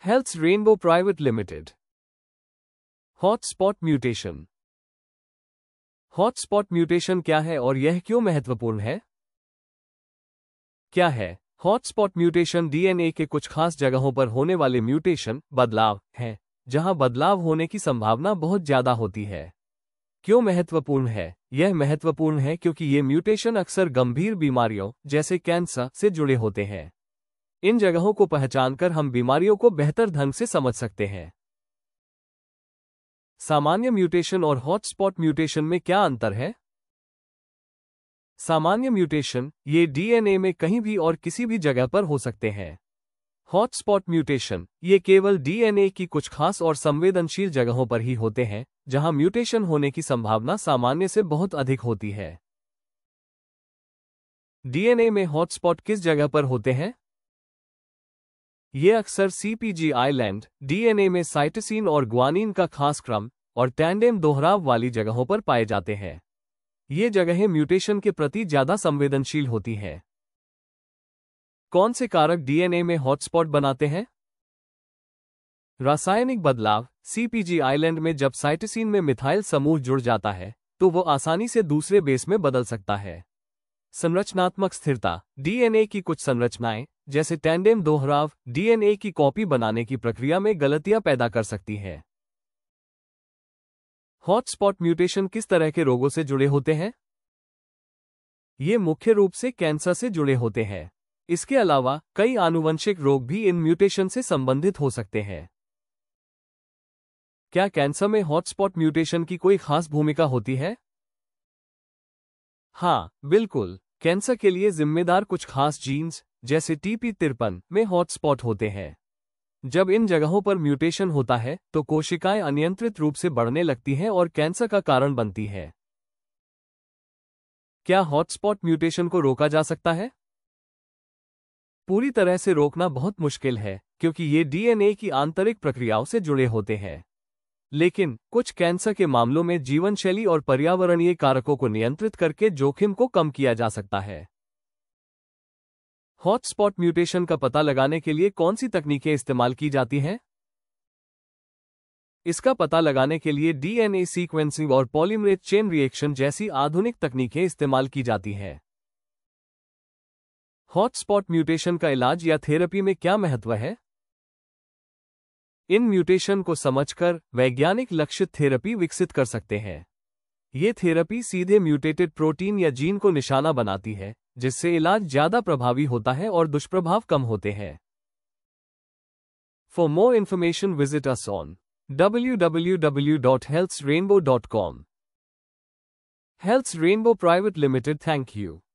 Health rainbow private limited. Hotspot mutation. Hotspot mutation क्या है और यह क्यों महत्वपूर्ण है? क्या है? हॉटस्पॉट म्यूटेशन डीएनए के कुछ खास जगहों पर होने वाले म्यूटेशन बदलाव हैं, जहां बदलाव होने की संभावना बहुत ज्यादा होती है। क्यों महत्वपूर्ण है? यह महत्वपूर्ण है क्योंकि ये म्यूटेशन अक्सर गंभीर बीमारियों जैसे कैंसर से जुड़े होते हैं। इन जगहों को पहचानकर हम बीमारियों को बेहतर ढंग से समझ सकते हैं। सामान्य म्यूटेशन और हॉटस्पॉट म्यूटेशन में क्या अंतर है? सामान्य म्यूटेशन ये डीएनए में कहीं भी और किसी भी जगह पर हो सकते हैं। हॉटस्पॉट म्यूटेशन ये केवल डीएनए की कुछ खास और संवेदनशील जगहों पर ही होते हैं, जहां म्यूटेशन होने की संभावना सामान्य से बहुत अधिक होती है। डीएनए में हॉटस्पॉट किस जगह पर होते हैं? ये अक्सर सीपीजी आइलैंड, डीएनए में साइटोसिन और ग्वानिन का खास क्रम और टैंडेम दोहराव वाली जगहों पर पाए जाते हैं। ये जगहें म्यूटेशन के प्रति ज्यादा संवेदनशील होती हैं। कौन से कारक डीएनए में हॉटस्पॉट बनाते हैं? रासायनिक बदलाव। सीपीजी आइलैंड में जब साइटोसिन में मिथाइल समूह जुड़ जाता है, तो वो आसानी से दूसरे बेस में बदल सकता है। संरचनात्मक स्थिरता। डीएनए की कुछ संरचनाएं, जैसे टैंडेम दोहराव, डीएनए की कॉपी बनाने की प्रक्रिया में गलतियां पैदा कर सकती है। हॉटस्पॉट म्यूटेशन किस तरह के रोगों से जुड़े होते हैं? ये मुख्य रूप से कैंसर से जुड़े होते हैं। इसके अलावा कई आनुवंशिक रोग भी इन म्यूटेशन से संबंधित हो सकते हैं। क्या कैंसर में हॉटस्पॉट म्यूटेशन की कोई खास भूमिका होती है? हाँ, बिल्कुल। कैंसर के लिए जिम्मेदार कुछ खास जीन्स, जैसे TP53 में हॉटस्पॉट होते हैं। जब इन जगहों पर म्यूटेशन होता है, तो कोशिकाएं अनियंत्रित रूप से बढ़ने लगती हैं और कैंसर का कारण बनती है। क्या हॉटस्पॉट म्यूटेशन को रोका जा सकता है? पूरी तरह से रोकना बहुत मुश्किल है, क्योंकि ये डीएनए की आंतरिक प्रक्रियाओं से जुड़े होते हैं। लेकिन कुछ कैंसर के मामलों में जीवनशैली और पर्यावरणीय कारकों को नियंत्रित करके जोखिम को कम किया जा सकता है। हॉटस्पॉट म्यूटेशन का पता लगाने के लिए कौन सी तकनीकें इस्तेमाल की जाती हैं? इसका पता लगाने के लिए डीएनए सीक्वेंसिंग और पॉलीमरेज चेन रिएक्शन जैसी आधुनिक तकनीकें इस्तेमाल की जाती हैं। हॉटस्पॉट म्यूटेशन का इलाज या थेरेपी में क्या महत्व है? इन म्यूटेशन को समझकर वैज्ञानिक लक्षित थेरेपी विकसित कर सकते हैं। ये थेरेपी सीधे म्यूटेटेड प्रोटीन या जीन को निशाना बनाती है, जिससे इलाज ज्यादा प्रभावी होता है और दुष्प्रभाव कम होते हैं। For more information visit us on www.healthrainbow.com. Health Rainbow Private Limited. Thank you.